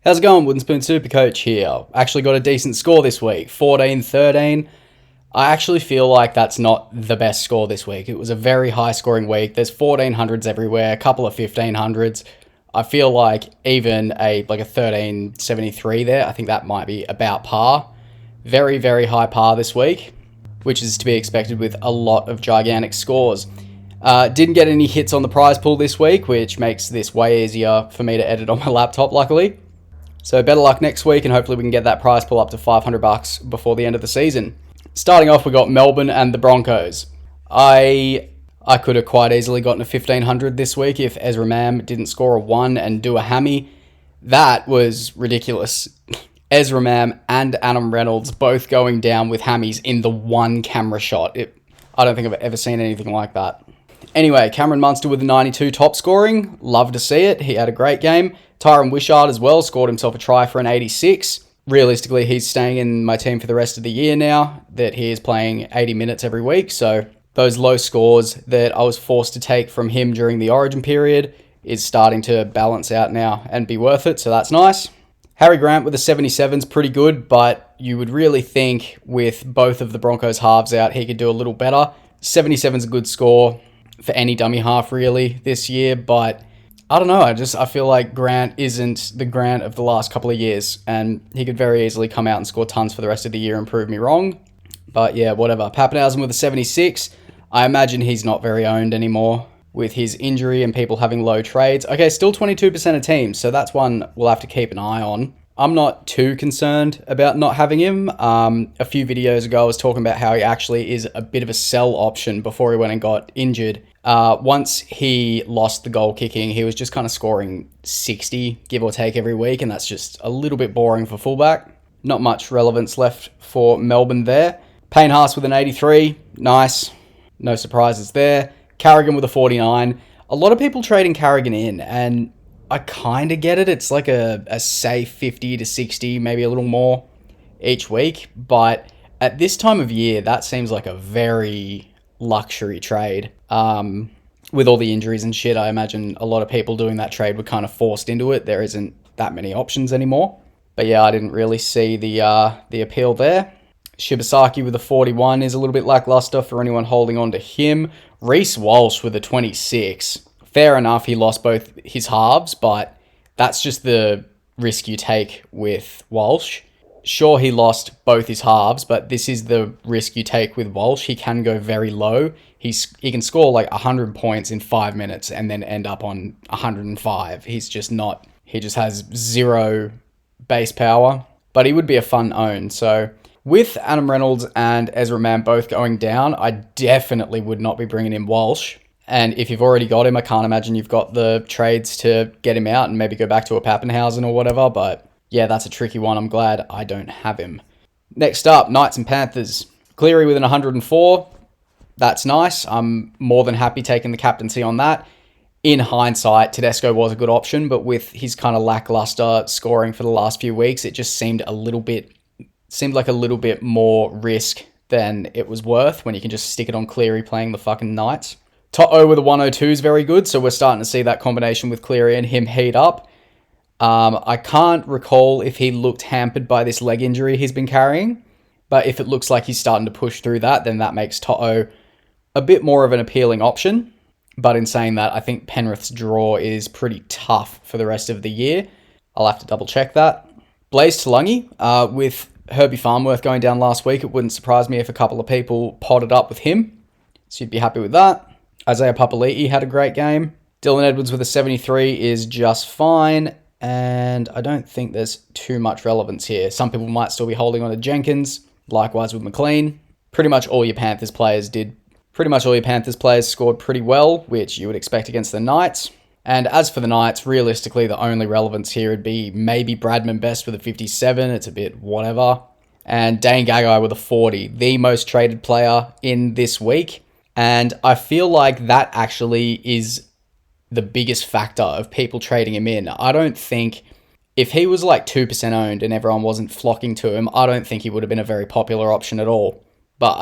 How's it going? Wooden Spoon Supercoach here. Actually got a decent score this week, 14-13. I actually feel like that's not the best score this week. It was a very high scoring week. There's 1400s everywhere, a couple of 1500s. I feel like even a 1373 there, I think that might be about par. Very, very high par this week, which is to be expected with a lot of gigantic scores. Didn't get any hits on the prize pool this week, which makes this way easier for me to edit on my laptop, luckily. So better luck next week, and hopefully we can get that prize pool up to $500 before the end of the season. Starting off, we got Melbourne and the Broncos. I could have quite easily gotten a 1500 this week if Ezra Mam didn't score a 1 and do a hammy. That was ridiculous. Ezra Mam and Adam Reynolds both going down with hammies in the one camera shot. I don't think I've ever seen anything like that. Anyway, Cameron Munster with a 92 top scoring. Love to see it. He had a great game. Tyron Wishart as well scored himself a try for an 86. Realistically, he's staying in my team for the rest of the year now that he is playing 80 minutes every week. So those low scores that I was forced to take from him during the Origin period is starting to balance out now and be worth it. So that's nice. Harry Grant with a 77's pretty good, but you would really think with both of the Broncos halves out, he could do a little better. 77's a good score for any dummy half really this year, but I don't know. I feel like Grant isn't the Grant of the last couple of years, and he could very easily come out and score tons for the rest of the year and prove me wrong. But yeah, whatever. Pappenhausen with a 76. I imagine he's not very owned anymore with his injury and people having low trades. Okay, still 22% of teams, so that's one we'll have to keep an eye on. I'm not too concerned about not having him. A few videos ago, I was talking about how he actually is a bit of a sell option before he went and got injured. Once he lost the goal kicking, he was just kind of scoring 60, give or take, every week, and that's just a little bit boring for fullback. Not much relevance left for Melbourne there. Payne Haas with an 83, nice. No surprises there. Carrigan with a 49. A lot of people trading Carrigan in, and I kind of get it. It's like a safe 50 to 60, maybe a little more each week, but at this time of year, that seems like a very luxury trade. With all the injuries and shit, I imagine a lot of people doing that trade were kind of forced into it. There isn't that many options anymore. But yeah, I didn't really see the appeal there. Shibasaki with a 41 is a little bit lackluster for anyone holding on to him. Reece Walsh with a 26. Fair enough, he lost both his halves, but that's just the risk you take with Walsh. Sure, he lost both his halves, but this is the risk you take with Walsh. He can go very low. He can score like 100 points in 5 minutes and then end up on 105. He just has zero base power, but he would be a fun own. So with Adam Reynolds and Ezra Mam both going down, I definitely would not be bringing in Walsh. And if you've already got him, I can't imagine you've got the trades to get him out and maybe go back to a Pappenhausen or whatever, but yeah, that's a tricky one. I'm glad I don't have him. Next up, Knights and Panthers. Cleary with an 104. That's nice. I'm more than happy taking the captaincy on that. In hindsight, Tedesco was a good option, but with his kind of lackluster scoring for the last few weeks, it just seemed like a little bit more risk than it was worth when you can just stick it on Cleary playing the fucking Knights. Toto with a 102 is very good, so we're starting to see that combination with Cleary and him heat up. I can't recall if he looked hampered by this leg injury he's been carrying, but if it looks like he's starting to push through that, then that makes Toto a bit more of an appealing option. But in saying that, I think Penrith's draw is pretty tough for the rest of the year. I'll have to double check that. Blaze Talangi, with Herbie Farnworth going down last week, it wouldn't surprise me if a couple of people potted up with him, so you'd be happy with that. Isaiah Papali'i had a great game. Dylan Edwards with a 73 is just fine, and I don't think there's too much relevance here. Some people might still be holding on to Jenkins, likewise with McLean. Pretty much all your Panthers players scored pretty well, which you would expect against the Knights. And as for the Knights, realistically, the only relevance here would be maybe Bradman Best with a 57. It's a bit whatever. And Dane Gagai with a 40, the most traded player in this week. And I feel like that actually is the biggest factor of people trading him in. I don't think, if he was like 2% owned and everyone wasn't flocking to him, I don't think he would have been a very popular option at all. But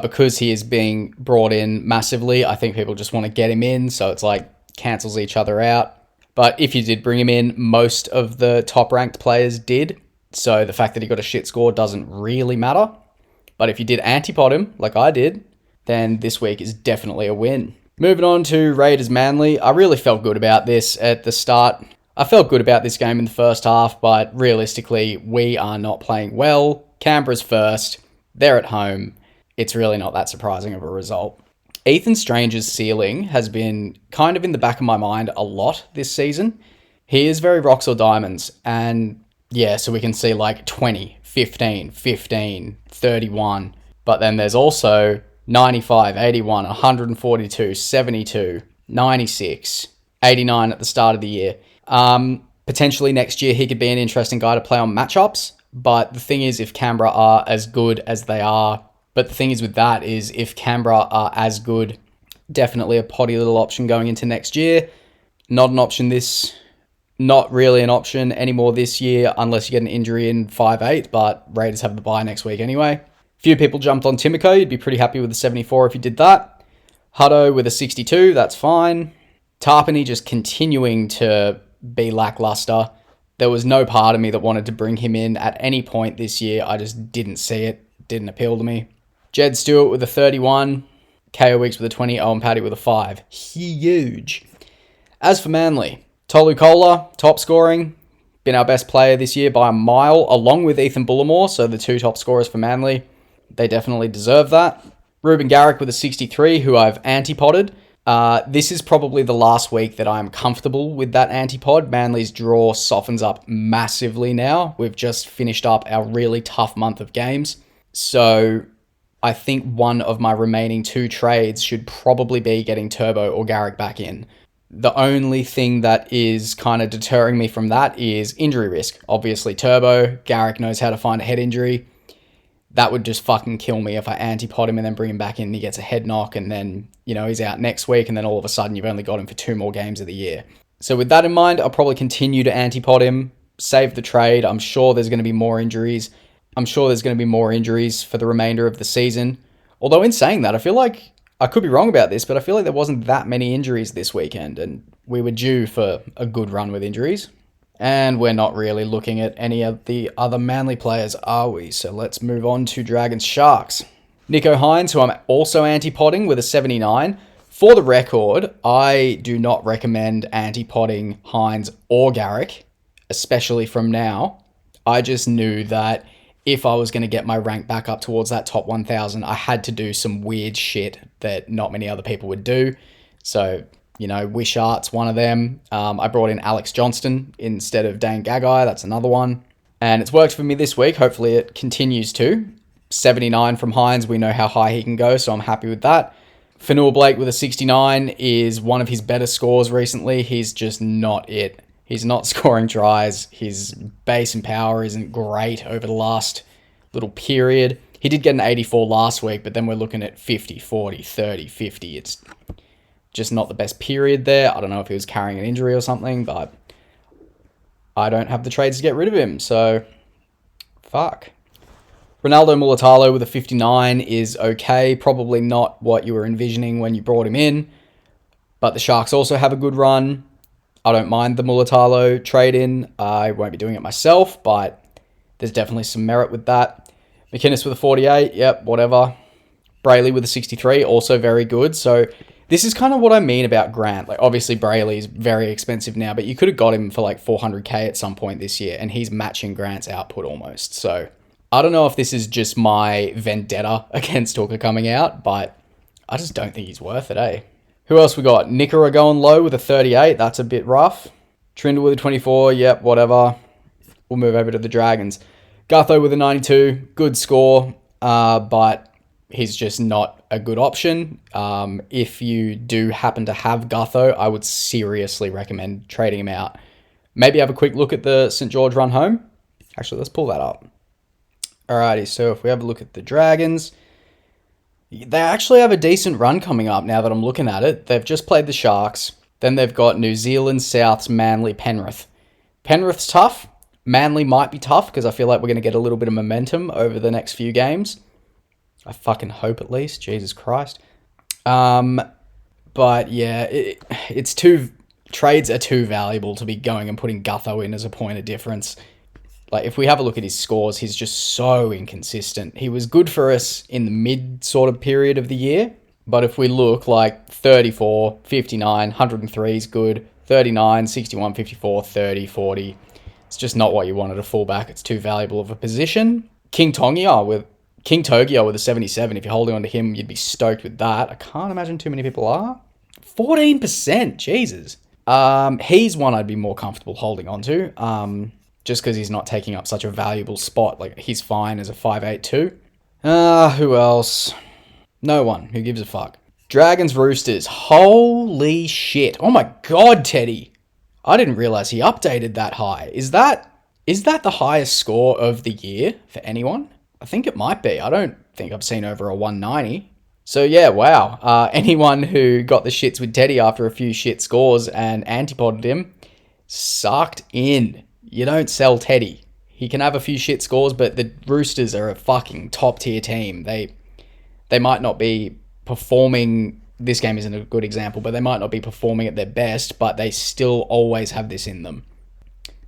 because he is being brought in massively, I think people just want to get him in, so it's like cancels each other out. But if you did bring him in, most of the top-ranked players did. So the fact that he got a shit score doesn't really matter. But if you did antipod him, like I did, then this week is definitely a win. Moving on to Raiders Manly. I really felt good about this at the start. I felt good about this game in the first half, but realistically, we are not playing well. Canberra's first. They're at home. It's really not that surprising of a result. Ethan Strange's ceiling has been kind of in the back of my mind a lot this season. He is very rocks or diamonds. And yeah, so we can see like 20, 15, 15, 31. But then there's also 95, 81, 142, 72, 96, 89 at the start of the year. Potentially next year he could be an interesting guy to play on matchups. But the thing is, if Canberra are as good as they are, but the thing is with that is if Canberra are as good, definitely a potty little option going into next year. Not really an option anymore this year unless you get an injury in 5-8, but Raiders have the bye next week anyway. Few people jumped on Timoko. You'd be pretty happy with the 74 if you did that. Hutto with a 62, that's fine. Tarpany just continuing to be lackluster. There was no part of me that wanted to bring him in at any point this year. I just didn't see it. Didn't appeal to me. Jed Stewart with a 31. KO Weeks with a 20. Owen Paddy with a 5. Huge. As for Manly, Tolu Kola, top scoring. Been our best player this year by a mile, along with Ethan Bullimore. So the two top scorers for Manly. They definitely deserve that. Ruben Garrick with a 63, who I've antipoded. This is probably the last week that I'm comfortable with that antipod. Manly's draw softens up massively now. We've just finished up our really tough month of games. So I think one of my remaining 2 trades should probably be getting Turbo or Garrick back in. The only thing that is kind of deterring me from that is injury risk. Obviously Turbo, Garrick knows how to find a head injury. That would just fucking kill me if I antipod him and then bring him back in and he gets a head knock and then, he's out next week and then all of a sudden you've only got him for 2 more games of the year. So with that in mind, I'll probably continue to antipod him, save the trade. I'm sure there's going to be more injuries. I'm sure there's going to be more injuries for the remainder of the season. Although in saying that, I feel like, I could be wrong about this, but I feel like there wasn't that many injuries this weekend and we were due for a good run with injuries. And we're not really looking at any of the other Manly players, are we? So let's move on to Dragons Sharks. Nico Hines, who I'm also antipodding with a 79. For the record, I do not recommend antipodding Hines or Garrick, especially from now. I just knew that if I was going to get my rank back up towards that top 1,000, I had to do some weird shit that not many other people would do. So, Wishart's one of them. I brought in Alex Johnston instead of Dane Gagai. That's another one. And it's worked for me this week. Hopefully it continues to. 79 from Hines. We know how high he can go, so I'm happy with that. Fanua Blake with a 69 is one of his better scores recently. He's just not it. He's not scoring tries. His base and power isn't great over the last little period. He did get an 84 last week, but then we're looking at 50, 40, 30, 50. It's just not the best period there. I don't know if he was carrying an injury or something, but I don't have the trades to get rid of him, so fuck. Ronaldo Mulatalo with a 59 is okay. Probably not what you were envisioning when you brought him in, but the Sharks also have a good run. I don't mind the Mulatalo trade-in. I won't be doing it myself, but there's definitely some merit with that. McInnes with a 48, yep, whatever. Brayley with a 63, also very good. So this is kind of what I mean about Grant. Like, obviously, Brayley's very expensive now, but you could have got him for like 400k at some point this year, and he's matching Grant's output almost. So I don't know if this is just my vendetta against Hooker coming out, but I just don't think he's worth it, eh? Who else we got? Nickera going low with a 38. That's a bit rough. Trindle with a 24. Yep, whatever. We'll move over to the Dragons. Gutho with a 92. Good score, but he's just not a good option. If you do happen to have Gutho, I would seriously recommend trading him out. Maybe have a quick look at the St. George run home. Actually, let's pull that up. Alrighty, so if we have a look at the Dragons, they actually have a decent run coming up now that I'm looking at it. They've just played the Sharks. Then they've got New Zealand, Souths, Manly, Penrith. Penrith's tough. Manly might be tough because I feel like we're going to get a little bit of momentum over the next few games. I fucking hope at least. Jesus Christ. But yeah, it's two trades are too valuable to be going and putting Gutho in as a point of difference. Like, if we have a look at his scores, he's just so inconsistent. He was good for us in the mid sort of period of the year, but if we look, like 34, 59, 103 is good, 39, 61, 54, 30, 40. It's just not what you wanted a fullback. It's too valuable of a position. King Togia with a 77. If you're holding on to him, you'd be stoked with that. I can't imagine too many people are. 14%, Jesus. He's one I'd be more comfortable holding on to. Just because he's not taking up such a valuable spot. Like, he's fine as a 5'8" who else? No one. Who gives a fuck? Dragons Roosters. Holy shit. Oh my god, Teddy. I didn't realize he updated that high. Is that the highest score of the year for anyone? I think it might be. I don't think I've seen over a 190. So yeah, wow. Anyone who got the shits with Teddy after a few shit scores and antipoded him, sucked in. You don't sell Teddy. He can have a few shit scores, but the Roosters are a fucking top tier team. They might not be performing. This game isn't a good example, but they might not be performing at their best, but they still always have this in them.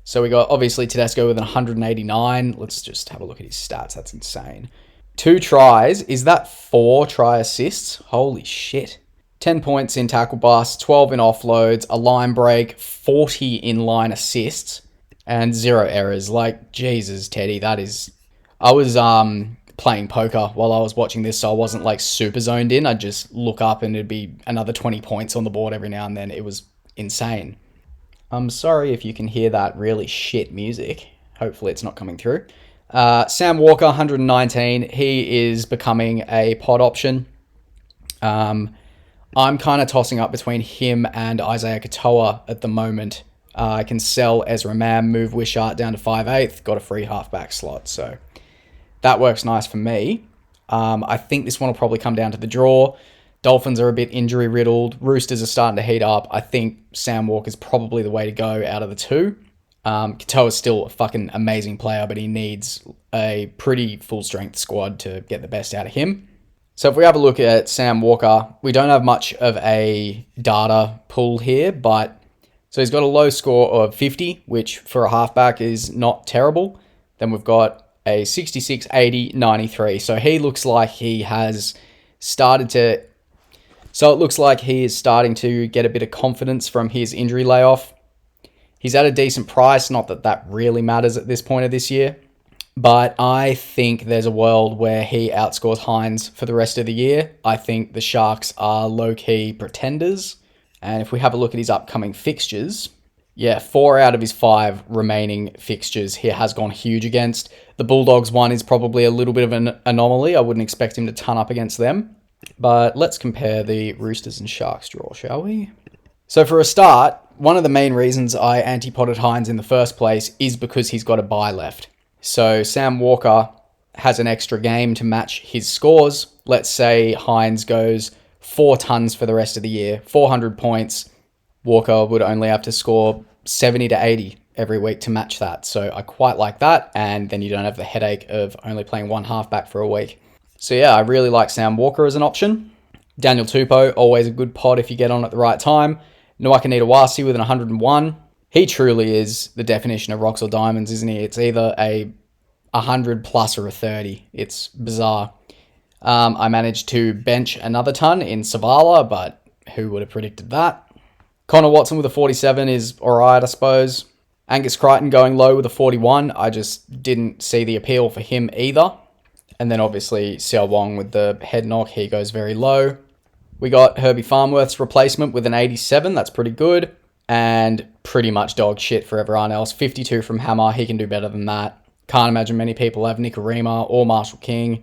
So we got, obviously, Tedesco with an 189. Let's just have a look at his stats. That's insane. 2 tries. Is that 4 try assists? Holy shit. 10 points in tackle bust, 12 in offloads, a line break, 40 in line assists, and 0 errors. Like, Jesus, Teddy, that is... I was playing poker while I was watching this, so I wasn't, like, super zoned in. I'd just look up and it'd be another 20 points on the board every now and then. It was insane. I'm sorry if you can hear that really shit music. Hopefully it's not coming through. Sam Walker, 119. He is becoming a pod option. I'm kind of tossing up between him and Isaiah Katoa at the moment. I can sell Ezra Mam, move Wishart down to 5'8", got a free halfback slot. So that works nice for me. I think this one will probably come down to the draw. Dolphins are a bit injury riddled. Roosters are starting to heat up. I think Sam Walker's probably the way to go out of the two. Katoa's still a fucking amazing player, but he needs a pretty full strength squad to get the best out of him. So if we have a look at Sam Walker, we don't have much of a data pool here, but so he's got a low score of 50, which for a halfback is not terrible. Then we've got a 66, 80, 93. So he looks like he has started to... So it looks like he is starting to get a bit of confidence from his injury layoff. He's at a decent price, not that that really matters at this point of this year. But I think there's a world where he outscores Hines for the rest of the year. I think the Sharks are low-key pretenders. And if we have a look at his upcoming fixtures, yeah, 4 out of his 5 remaining fixtures he has gone huge against. The Bulldogs one is probably a little bit of an anomaly. I wouldn't expect him to ton up against them. But let's compare the Roosters and Sharks draw, shall we? So for a start, one of the main reasons I anti-potted Hines in the first place is because he's got a bye left. So Sam Walker has an extra game to match his scores. Let's say Hines goes 4 tons for the rest of the year, 400 points. Walker would only have to score 70 to 80 every week to match that. So I quite like that. And then you don't have the headache of only playing one halfback for a week. So yeah, I really like Sam Walker as an option. Daniel Tupou, always a good pod if you get on at the right time. Nwaka-Nitawasi with an 101. He truly is the definition of rocks or diamonds, isn't he? It's either a 100 plus or a 30. It's bizarre. I managed to bench another ton in Savala, but who would have predicted that? Connor Watson with a 47 is alright, I suppose. Angus Crichton going low with a 41. I just didn't see the appeal for him either. And then obviously Xiao Wong with the head knock, he goes very low. We got Herbie Farmworth's replacement with an 87. That's pretty good. And pretty much dog shit for everyone else. 52 from Hammer. He can do better than that. Can't imagine many people have Nikorima or Marshall King.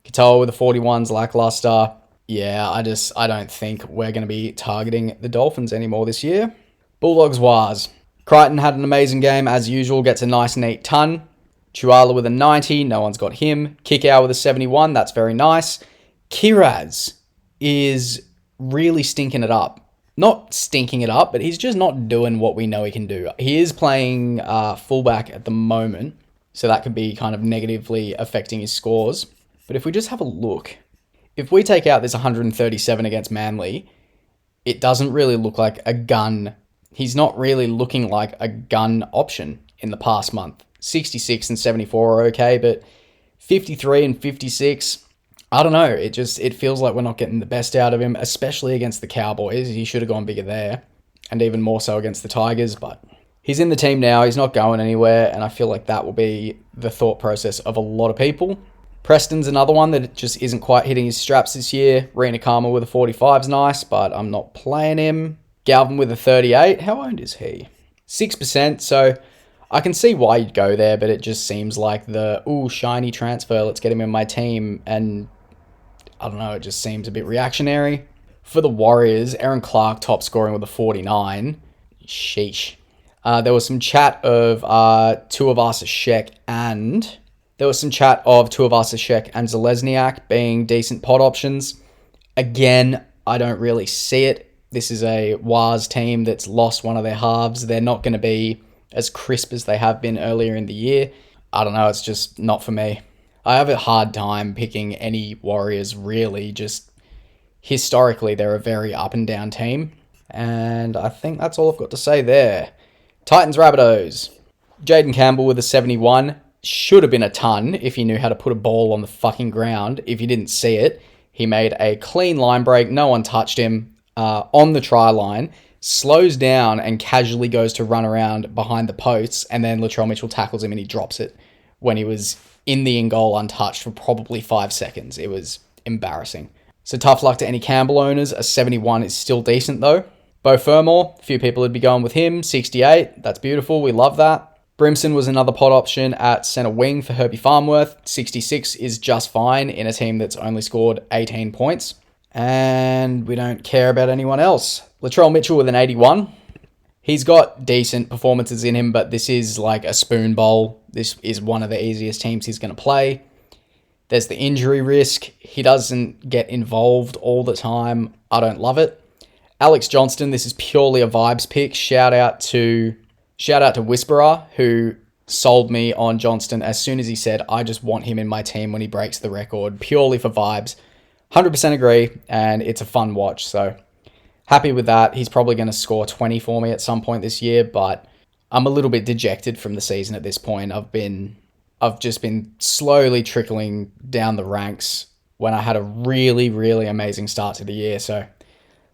Katoa with the 41's lackluster. Yeah, I don't think we're going to be targeting the Dolphins anymore this year. Bulldogs Wars. Crichton had an amazing game as usual. Gets a nice neat ton. Chuala with a 90. No one's got him. Kickout with a 71. That's very nice. Kiraz is really stinking it up. Not stinking it up, but he's just not doing what we know he can do. He is playing fullback at the moment, so that could be kind of negatively affecting his scores. But if we just have a look, if we take out this 137 against Manly, it doesn't really look like a gun he's not really looking like a gun option in the past month. 66 and 74 are okay, but 53 and 56, I don't know. It feels like we're not getting the best out of him, especially against the Cowboys. He should have gone bigger there, and even more so against the Tigers, but he's in the team now. He's not going anywhere, and I feel like that will be the thought process of a lot of people. Preston's another one that just isn't quite hitting his straps this year. Rena Kama with a 45 is nice, but I'm not playing him. Galvin with a 38. How owned is he? 6%, so I can see why you'd go there, but it just seems like shiny transfer, let's get him in my team, and I don't know, it just seems a bit reactionary. For the Warriors, Aaron Clark top scoring with a 49. Sheesh. There was some chat of Tuivasa-Sheck and Zalesniak being decent pod options. Again, I don't really see it. This is a Waz team that's lost one of their halves. They're not going to be as crisp as they have been earlier in the year. I don't know, it's just not for me. I have a hard time picking any Warriors, really. Just historically, they're a very up and down team. And I think that's all I've got to say there. Titans Rabbitohs. Jaden Campbell with a 71. Should have been a ton if he knew how to put a ball on the fucking ground. If you didn't see it, he made a clean line break. No one touched him on the try line. Slows down and casually goes to run around behind the posts, and then Latrell Mitchell tackles him and he drops it when he was in the in-goal untouched for probably 5 seconds. It was embarrassing. So tough luck to any Campbell owners. A 71 is still decent though. Bo Fermor, a few people would be going with him. 68, that's beautiful. We love that. Brimson was another pod option at centre wing for Herbie Farmworth. 66 is just fine in a team that's only scored 18 points. And we don't care about anyone else. Latrell Mitchell with an 81. He's got decent performances in him, but this is like a spoon bowl. This is one of the easiest teams he's going to play. There's the injury risk. He doesn't get involved all the time. I don't love it. Alex Johnston, this is purely a vibes pick. Shout out to Whisperer, who sold me on Johnston as soon as he said, I just want him in my team when he breaks the record, purely for vibes. 100% agree, and it's a fun watch, so happy with that. He's probably going to score 20 for me at some point this year, but I'm a little bit dejected from the season at this point. I've just been slowly trickling down the ranks when I had a really, really amazing start to the year, so a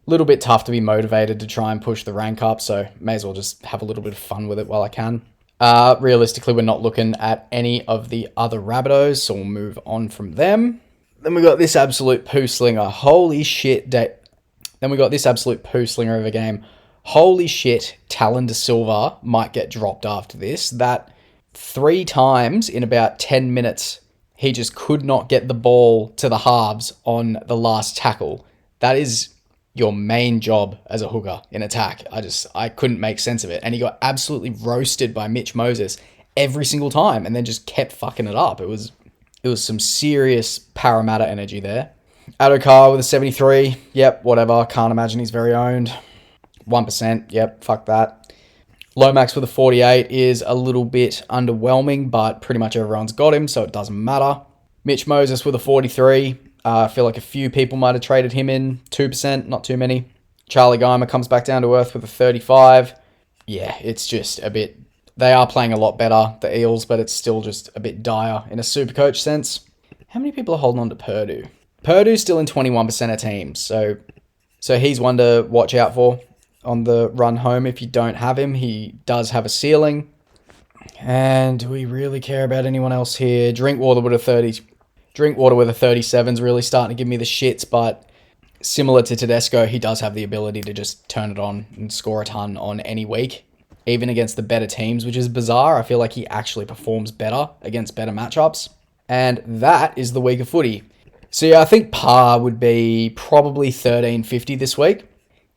little bit tough to be motivated to try and push the rank up, so may as well just have a little bit of fun with it while I can. Realistically, we're not looking at any of the other Rabbitohs, so we'll move on from them. Then we got this absolute poo slinger. Holy shit. Then we got this absolute poo slinger of a game. Holy shit, Talon De Silva might get dropped after this. That 3 times in about 10 minutes, he just could not get the ball to the halves on the last tackle. That is your main job as a hooker in attack. I couldn't make sense of it. And he got absolutely roasted by Mitch Moses every single time and then just kept fucking it up. It was some serious Parramatta energy there. Adokar with a 73. Yep, whatever. Can't imagine he's very owned. 1%. Yep, fuck that. Lomax with a 48 is a little bit underwhelming, but pretty much everyone's got him, so it doesn't matter. Mitch Moses with a 43. I feel like a few people might have traded him in. 2%, not too many. Charlie Geimer comes back down to earth with a 35. Yeah, it's just a bit... They are playing a lot better, the Eels, but it's still just a bit dire in a Supercoach sense. How many people are holding on to Purdue? Purdue's still in 21% of teams, so he's one to watch out for on the run home. If you don't have him, he does have a ceiling. And do we really care about anyone else here? Drinkwater with a 37 is really starting to give me the shits, but similar to Tedesco, he does have the ability to just turn it on and score a ton on any week, even against the better teams, which is bizarre. I feel like he actually performs better against better matchups. And that is the week of footy. So yeah, I think par would be probably 1350 this week.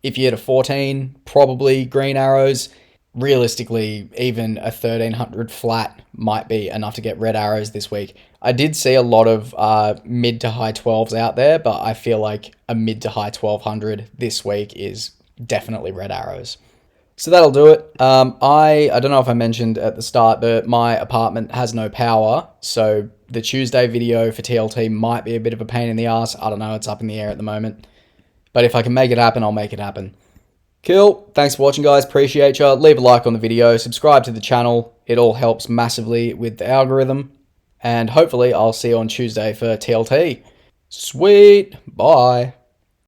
If you had a 14, probably green arrows. Realistically, even a 1300 flat might be enough to get red arrows this week. I did see a lot of mid to high 12s out there, but I feel like a mid to high 1200 this week is definitely red arrows. So that'll do it. I don't know if I mentioned at the start that my apartment has no power, so the Tuesday video for TLT might be a bit of a pain in the ass. I don't know, it's up in the air at the moment. But if I can make it happen, I'll make it happen. Cool. Thanks for watching, guys. Appreciate you. Leave a like on the video. Subscribe to the channel. It all helps massively with the algorithm. And hopefully I'll see you on Tuesday for TLT. Sweet. Bye.